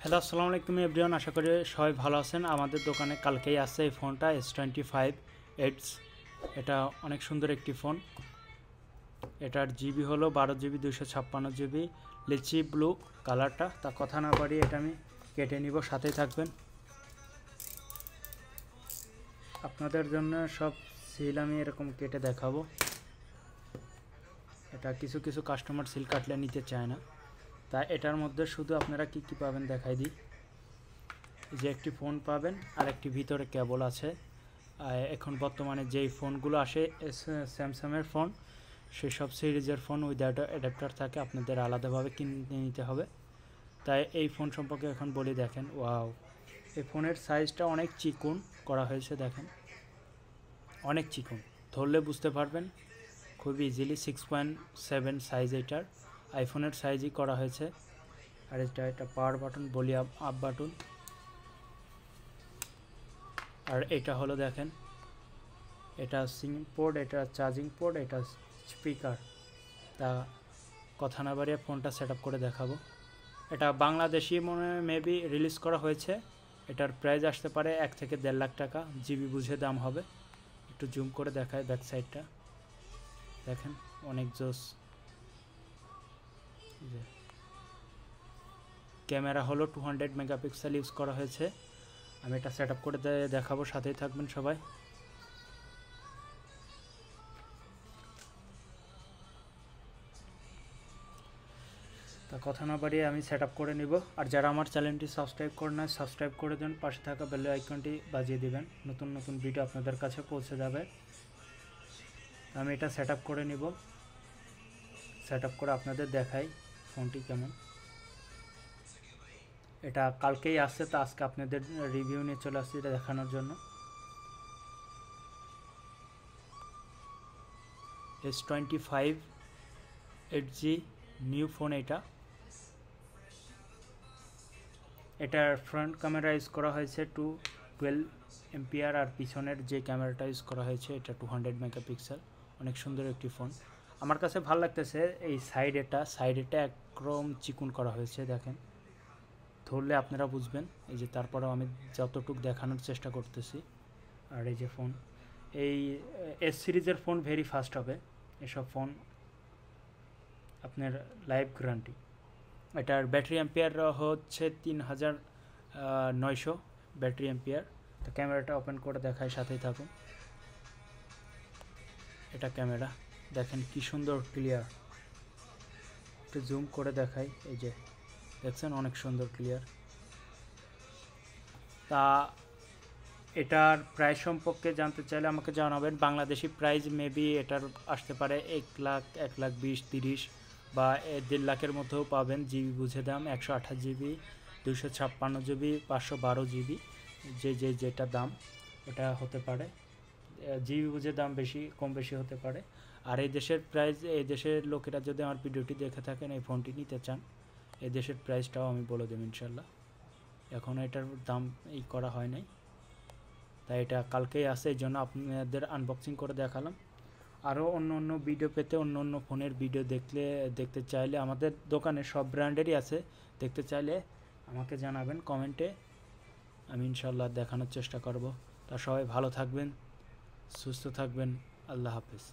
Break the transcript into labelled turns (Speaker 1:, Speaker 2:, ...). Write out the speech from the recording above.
Speaker 1: Hello, আসসালামু আলাইকুম everyone. আশা করি সবাই ভালো আছেন। আমাদের দোকানে কালকেই আসছে এই ফোনটা S25 Edge। এটা অনেক সুন্দর একটি ফোন। এটার জিবি হলো 12 GB 256 GB, লিচি ব্লু কালারটা। তা কথা না বাড়িয়ে এটা আমি কেটে নিব, সাথেই থাকবেন। আপনাদের জন্য সব সিল আমি এরকম কেটে দেখাবো। এটা কিছু কিছু কাস্টমার সিল কাটলে নিতে চায় না, তাই এটার মধ্যে শুধু আপনারা কি কি পাবেন দেখাই দিই। যে একটি ফোন পাবেন আর একটি ভিতরে কেবল আছে। এখন বর্তমানে যেই ফোনগুলো আসে স্যামসাংয়ের ফোন, সেসব সিরিজের ফোন উইদাউট অ্যাডাপ্টার থাকে, আপনাদের আলাদাভাবে কিনে নিতে হবে। তাই এই ফোন সম্পর্কে এখন বলি। দেখেন, ওয়াও, এই ফোনের সাইজটা অনেক চিকন করা হয়েছে। দেখেন, অনেক চিকন, ধরলে বুঝতে পারবেন খুব ইজিলি। 6.7 সাইজ এটার, আইফোনের সাইজই করা হয়েছে। আর এটা power button, volume up button. আর এটা হলো দেখেন, এটা সিম পোর্ট, এটা চার্জিং পোর্ট, এটা স্পিকার। তা কথা না বাড়িয়ে ফোনটা সেট আপ করে দেখাবো। এটা বাংলাদেশি মেবি রিলিজ করা হয়েছে। এটার প্রাইস আসতে পারে 1 থেকে 1.5 লাখ টাকা, জিবি বুঝে দাম হবে। একটু জুম করে দেখায় ব্যাক সাইডটা, দেখেন অনেক জোস। ক্যামেরা হলো 200 মেগাপিক্সেল ইউজ করা হয়েছে। আমি এটা সেট আপ করে দেখাবো, সাথেই থাকবেন সবাই। তা কথা না বাড়িয়ে আমি সেট আপ করে নিব। আর যারা আমার চ্যানেলটি সাবস্ক্রাইব করে না, সাবস্ক্রাইব করে দেন, পাশে থাকা বেল আইকনটি বাজিয়ে দিবেন, নতুন নতুন ভিডিও আপনাদের কাছে পৌঁছে যাবে। আমি এটা সেট আপ করে নিব, সেট আপ করে আপনাদের দেখাই ফোনটি কেমন। এটা কালকেই আসছে, তো আজকে আপনাদের রিভিউ নিয়ে চলে আসছে এটা দেখানোর জন্য। S25 8G নিউ ফোন এটা। এটার ফ্রন্ট ক্যামেরা ইউজ করা হয়েছে 12 এমপিআর, আর পিছনের যে ক্যামেরাটা ইউজ করা হয়েছে এটা 200 মেগাপিক্সেল। অনেক সুন্দর একটি ফোন, আমার কাছে ভালো লাগতেছে। এই সাইডেটা একদম চিকুন করা হয়েছে, দেখেন, ধরলে আপনারা বুঝবেন। এই যে তারপরেও আমি যতটুকু দেখানোর চেষ্টা করতেছি। আর এই যে ফোন, এই এস সিরিজের ফোন ভেরি ফাস্ট হবে। এসব ফোন আপনার লাইফ গ্যারান্টি। এটার ব্যাটারি অ্যাম্পিয়ার হচ্ছে 3900 ব্যাটারি অ্যাম্পিয়ার। তো ক্যামেরাটা ওপেন করে দেখায়, সাথেই থাকুন। এটা ক্যামেরা, দেখেন কি সুন্দর ক্লিয়ার। একটু জুম করে দেখাই, এই যে দেখছেন অনেক সুন্দর ক্লিয়ার। তা এটার প্রাইস সম্পর্কে জানতে চাইলে আমাকে জানাবেন। বাংলাদেশি প্রাইস মেবি এটার আসতে পারে 1 লাখ, 1 লাখ 20, 30 বা 1.5 লাখের মধ্যেও পাবেন। জিবি বুঝে দাম 128 GB, 256 GB, 512 GB, যেটা দাম এটা হতে পারে। জিবি বুঝে দাম বেশি কম বেশি হতে পারে। আর এই দেশের প্রাইস, এই দেশের লোকেরা যদি আমার ভিডিওটি দেখে থাকেন, এই ফোনটি নিতে চান, এই দেশের প্রাইসটাও আমি বলে দেব ইনশাল্লাহ। এখনও এটার দাম এই করা হয় নাই, তাই এটা কালকেই আসে, এই জন্য আপনাদের আনবক্সিং করে দেখালাম। আরও অন্য অন্য ভিডিও পেতে, অন্য অন্য ফোনের ভিডিও দেখতে চাইলে, আমাদের দোকানে সব ব্র্যান্ডেরই আছে, দেখতে চাইলে আমাকে জানাবেন কমেন্টে, আমি ইনশাল্লাহ দেখানোর চেষ্টা করব। তা সবাই ভালো থাকবেন, সুস্থ থাকবেন, আল্লাহ হাফেজ।